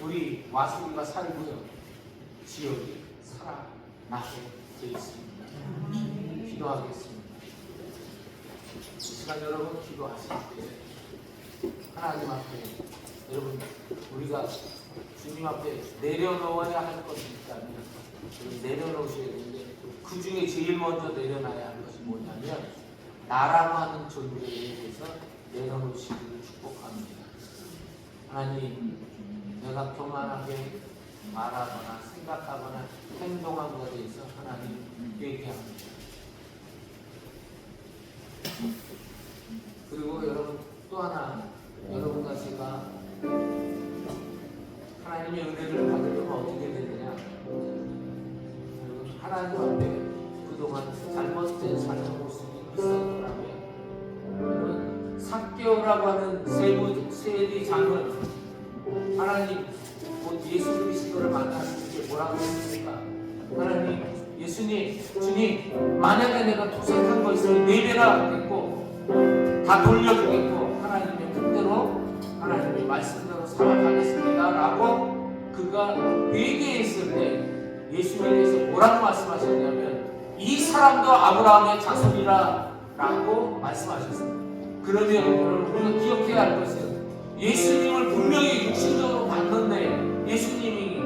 우리 와수리가 살고요 지역이 살아나게 되어 있습니다. 기도하겠습니다. 이 시간 여러분 기도하실 때 하나님 앞에 여러분 우리가 주님 앞에 내려놓아야 할 것이 있다면 내려놓으셔야 되는데 그 중에 제일 먼저 내려놔야 할 것이 뭐냐면 나라고 하는 존재에 대해서 내려놓으시기를 축복합니다. 하나님 내가 교만하게 말하거나 생각하거나 행동한 것에 대해서 하나님 회개합니다. 그리고 여러분 또 하나 여러분과 제가 하나님의 은혜를 받으려면 어떻게 되느냐? 하나님 앞에 그동안 잘못된 삶의 모습이 있었더라면 삭개오라고 하는 세리 장은 하나님 곧 예수 그리스도를 만났을 때 뭐라고 했습니까? 하나님 예수님 주님 만약에 내가 토색한 거 있으면 4배나 하겠고 다 돌려주겠고 하나님의 뜻대로 하나님의 말씀대로 살아가겠습니다 라고 그가 회개했을 때 예수님께서 뭐라고 말씀하셨냐면 이 사람도 아브라함의 자손이라 라고 말씀하셨습니다. 그러면 여러분 우리가 기억해야 할 것은 예수님을 분명히 육신적으로 봤는데 예수님이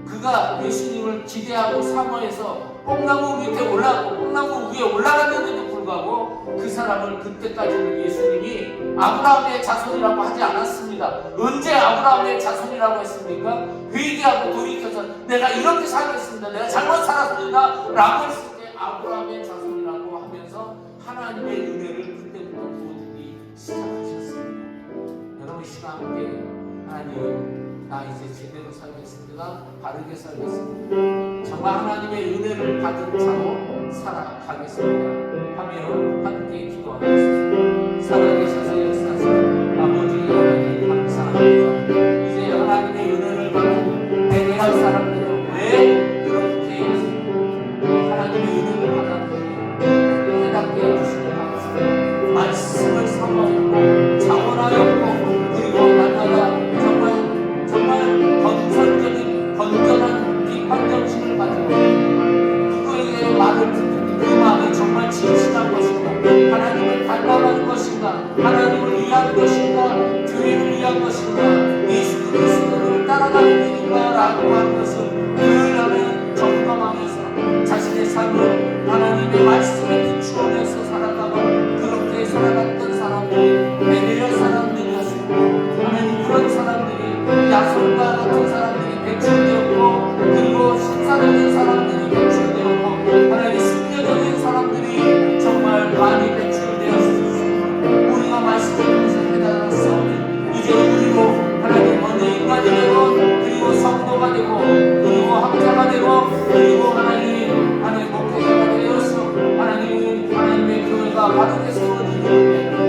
그가 예수님을 기대하고 사모해서 뽕나무 밑에 올라가고 뽕나무 위에 올라갔는데도 불구하고 그 사람을 그때까지는 예수님이 아브라함의 자손이라고 하지 않았습니다. 언제 아브라함의 자손이라고 했습니까? 회개하고 돌이켜서 내가 이렇게 살겠습니다. 내가 잘못 살았습니다. 라고 했을 때 아브라함의 자손이라고 하면서 하나님의 은혜를 그때부터 부어주기 시작하셨습니다. 여러분 이 시간 함께 하나님 나 이제 제대로 살겠습니다. 바르게 살겠습니다. 정말 하나님의 은혜를 받은 자로 살아가겠습니다. 하며 함께 기도하겠습니다. 살아계셔서 역사하시는 아버지 하나님 감사합니다. 이제 하나님의 은혜를 받은 대대한 사람들은 왜 그렇게 하나님의 은혜를 받았는지 깨닫게 해주시고 감사합니다. 말씀을 사모하고 자원하였고 그리고 날마다 정말 하나님을 위한 것인가, 교회를 위한 것인가, 예수 그리스도를 따라가는 일인가 라고 하는 것을 늘 하는 점검하면서 자신의 삶을 하나님의 말씀에 비추어내서 살아가고 그렇게 살아갔던 사람들이 베레아 사람들이었습니다. 하나님 그런 사람들이 야손과 같은 사람들이 배출되었고 그리고 신사적인 사람들이 배출되었고 하나님 승려적인 사람들이 정말 많이 배출되었습니다. 우리가 말씀을 통해서 깨달았사오니 이제 우리도 하나님 먼저 인간이 되고 그리고 성도가 되고 그리고 학자가 되고 그리고 하나님 목회자가 되어서 하나님의 교회가 바르게 세워지는데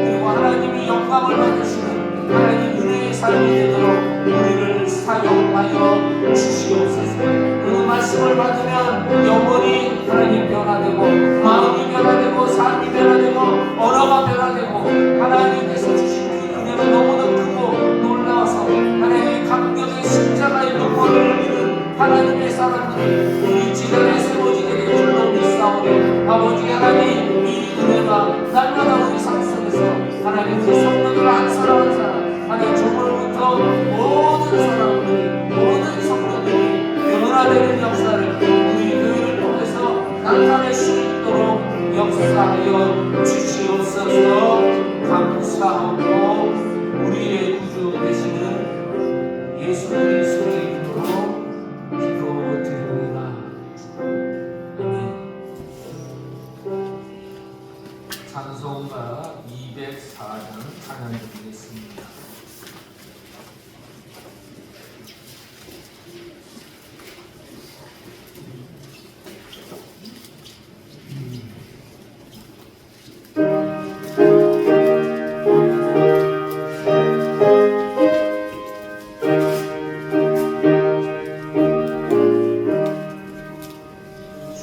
그리고 하나님이 영광을 받으시는 하나님 은혜의 삶이 되도록 우리를 사용하여 주시옵소서. 그 말씀을 받으면 영혼이 하나님 변화되고 마음이 변화되고 삶이 변화되고 언어가 변화되고 하나님께서 주신 그 은혜가 너무나 크고 놀라워서 하나님의 감격의 십자가의 눈물을 흘리는 하나님의 사람들이 우리 지간에 세워지게 될 줄로 믿사오니 아버지 하나님 이 은혜가 날마다 우리 상속에서 하나님 그 성도들 한 사람 한 사람 하나님 조물부터 모든 사람들이 모든 성도들이 변화되는 역사를 우리 교회를 통해서 나타낼 수 있도록 역사하여 주시옵소서. 감사하고 우리의 구주 되시는 예수 그리스도의 이름으로 기도드립니다. 아멘. 찬송가 204장 찬양드리겠습니다.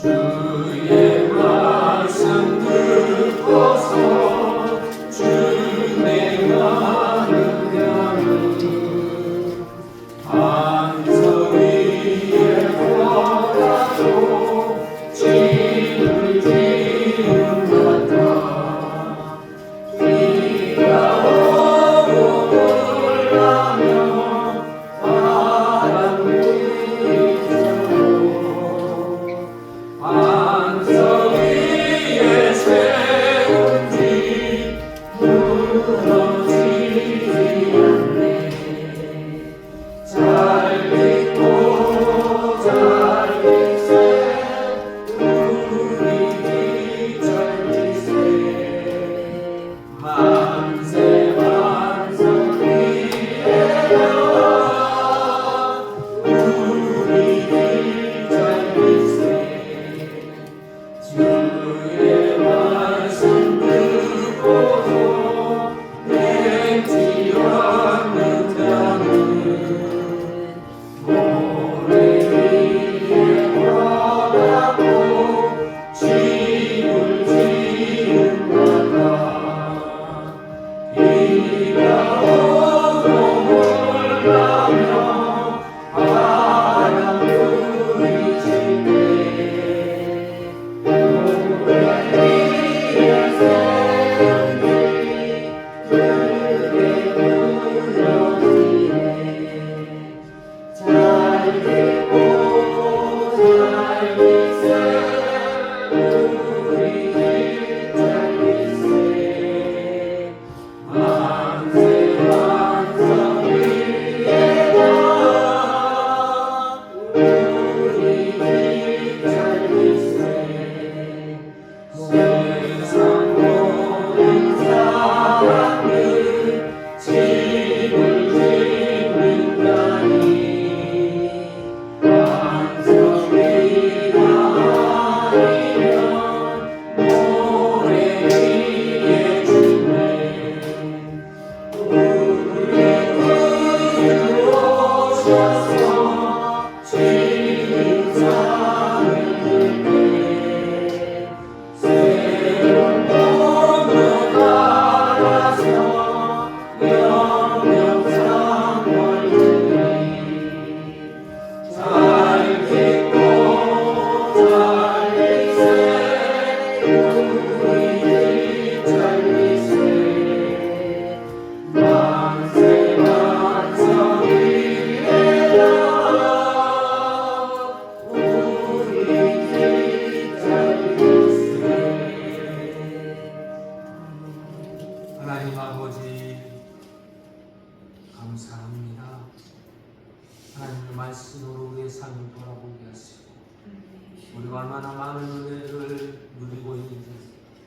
주의 말씀 듣고서 주 내 마음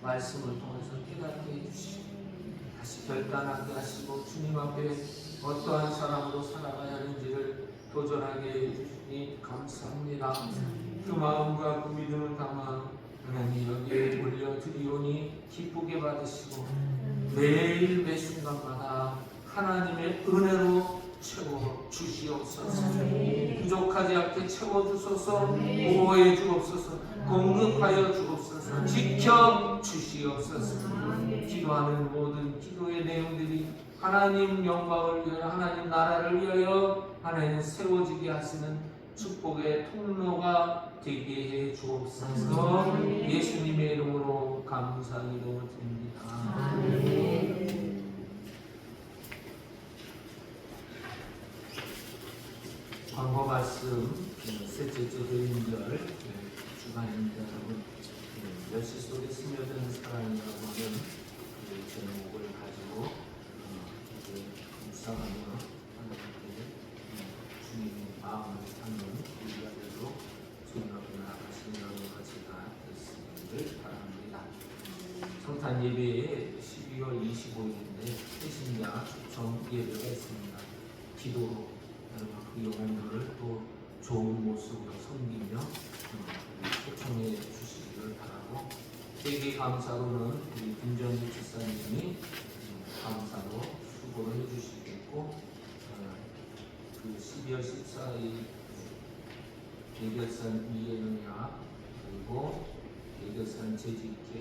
말씀을 통해서 깨닫게 해주시고 다시 결단하게 하시고 주님 앞에 어떠한 사람으로 살아가야 하는지를 도전하게 해주시니 감사합니다. 그 마음과 그 믿음을 담아 하나님 여기에 올려드리오니 기쁘게 받으시고 매일 매 순간마다 하나님의 은혜로 채워 주시옵소서. 부족하지 않게 채워 주소서. 보호해 주옵소서. 공급하여 주옵소서. 지켜 주시옵소서. 기도하는 모든 기도의 내용들이 하나님 영광을 위하여 하나님 나라를 위하여 하나님 세워지게 하시는 축복의 통로가 되게 해 주옵소서. 예수님의 이름으로 감사기도 드립니다. 광고 말씀 셋째 주 대인절 주간입니다. 여러분 멸시 속에 스며드는 사랑이라고 하는 제목을 가지고 묵상하며 하나님께 주님의 마음을 담는 우리가대로 주님 앞에 나아가시는 여러분과 제가 됐으기를 바랍니다. 성탄 예배에 12월 25일인데 회신자 초청 예배가 있습니다. 기도로 그 영혼들을 또 좋은 모습으로 섬기며 초청해 주시기를 바라고, 되게 감사로는 우리 김정희 집사님이 감사로 수고를 해주시겠고, 그 12월 14일 대결산 이해능약 그리고 대결산 재직계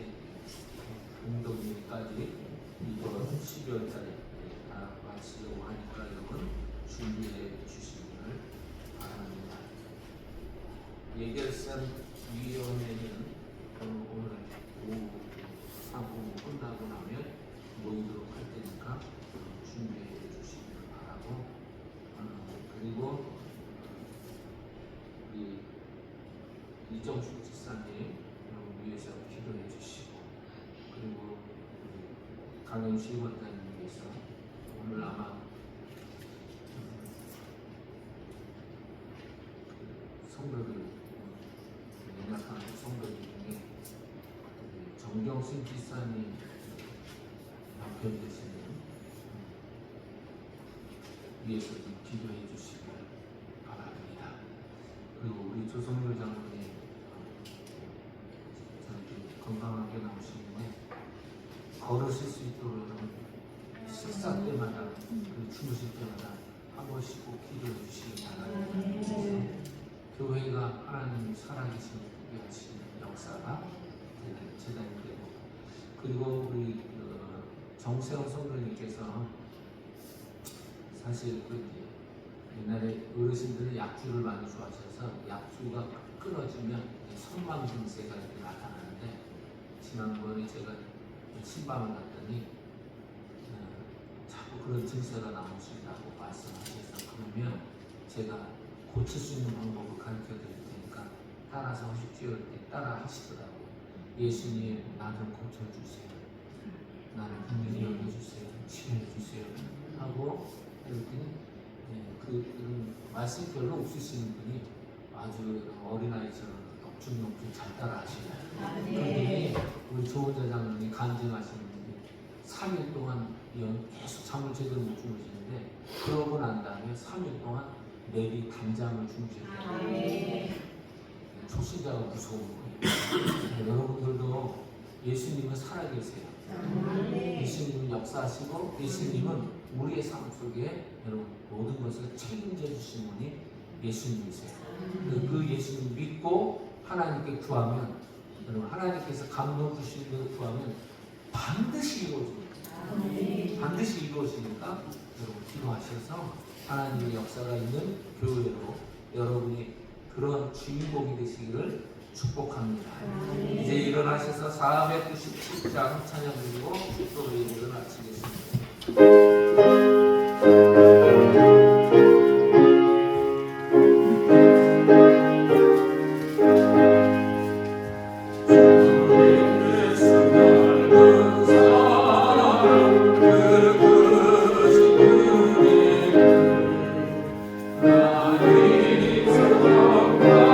운동회까지 이번 12월 달에 다 마치려고 하니까 여러분 준비해 주시기를 바랍니다. 예결산 위원회는 오늘 오후 사부 끝나고 나면 모이도록 할 테니까 준비해 주시기를 바라고, 그리고 우리 이정숙 집사님 위해서 기도해 주시고, 그리고 우리 강영식 원장님 위해서 오늘 아마 성도들 연락하는 성도들 중에 정경순 집사님 남편 되시는 위해서 좀 기도해 주시길 바랍니다. 그리고 우리 조성열 장로님 건강하게 나오시는데 걸으실 수 있도록 식사 때마다 주무실 때마다 한 번씩 꼭 기도해 주시기 바랍니다. 교회가 하나님 살아계신 하시는 역사가 재단이 되고, 그리고 우리 정세원 성도님께서 사실 옛날에 어르신들은 약주를 많이 좋아하셔서 약주가 끊어지면 선망 증세가 이렇게 나타나는데, 지난번에 제가 신방을 갔더니 자꾸 그런 증세가 나오신다고 말씀하셔서, 그러면 제가 고칠 수 있는 방법을 가르쳐 드릴 테니까 따라서 하십시오. 이렇게 따라 하시더라고요. 예수님, 나 좀 고쳐주세요. 나를 분명히 여겨주세요. 치료해주세요. 하고 그랬더니 그 말씀 별로 없으신 분이 아주 어린아이처럼 넉죽넉죽 잘 따라 하시네요. 그런데 우리 조은자 장로님이 간증하시는 분이 3일 동안 계속 잠을 제대로 못 주무시는데, 그러고 난 다음에 3일 동안 내리 단잠을 주무시더라고요. 초신자가 무서운 거예요. 여러분들도 예수님은 살아계세요. 예수님은 역사하시고, 예수님은 우리의 삶 속에 여러분 모든 것을 책임져 주신 분이 예수님이세요. 그 예수님 믿고 하나님께 구하면, 여러분 하나님께서 감동 주시는 걸 구하면 반드시 이루어집니다. 반드시 이루어지니까 여러분 기도하셔서 하나님의 역사가 있는 교회로 여러분이 그런 주인공이 되시기를 축복합니다. 이제 일어나셔서 497장 찬양 드리고 또 예배를 마치겠습니다.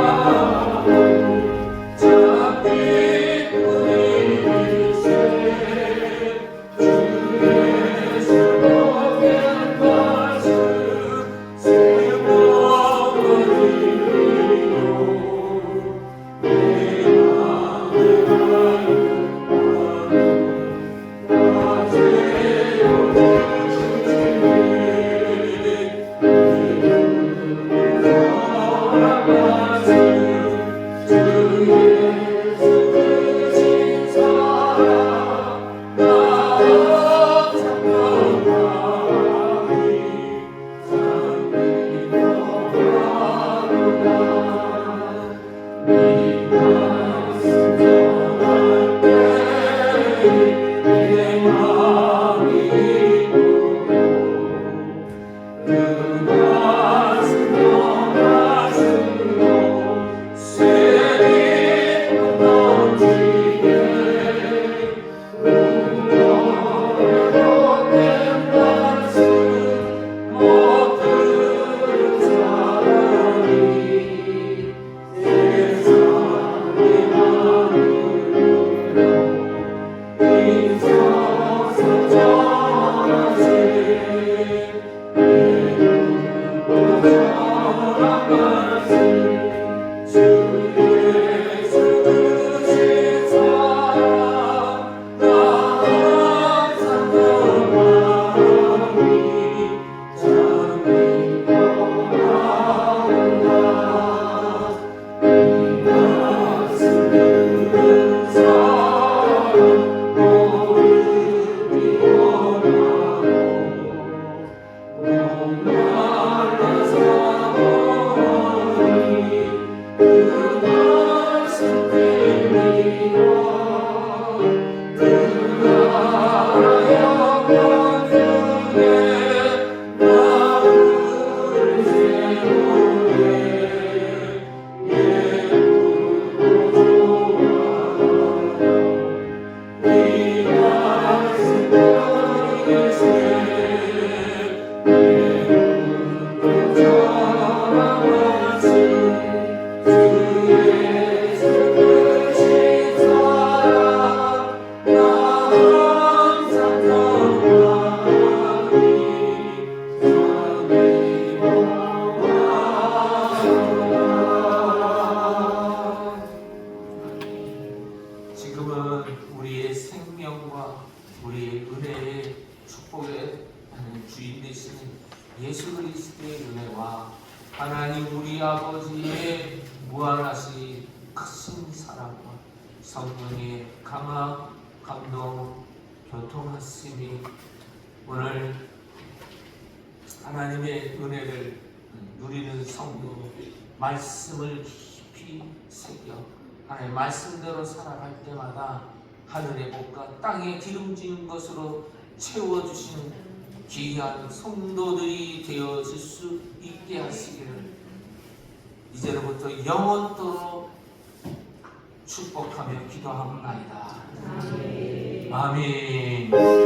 Happy 지금은 우리의 생명과 우리의 은혜의 축복의 주인 되시는 예수 그리스도의 은혜와 하나님 우리 아버지의 무한하신 크신 사랑과 성령의 강한 감동 교통하심이 오늘 하나님의 은혜를 누리는 성도 말씀을 깊이 새겨 하나님의 말씀대로 살아갈 때마다 하늘의 복과 땅의 기름진 것으로 채워주시는 귀한 성도들이 되어질 수 있게 하시기를 이제로부터 영원토록 축복하며 기도하옵나이다. 아멘.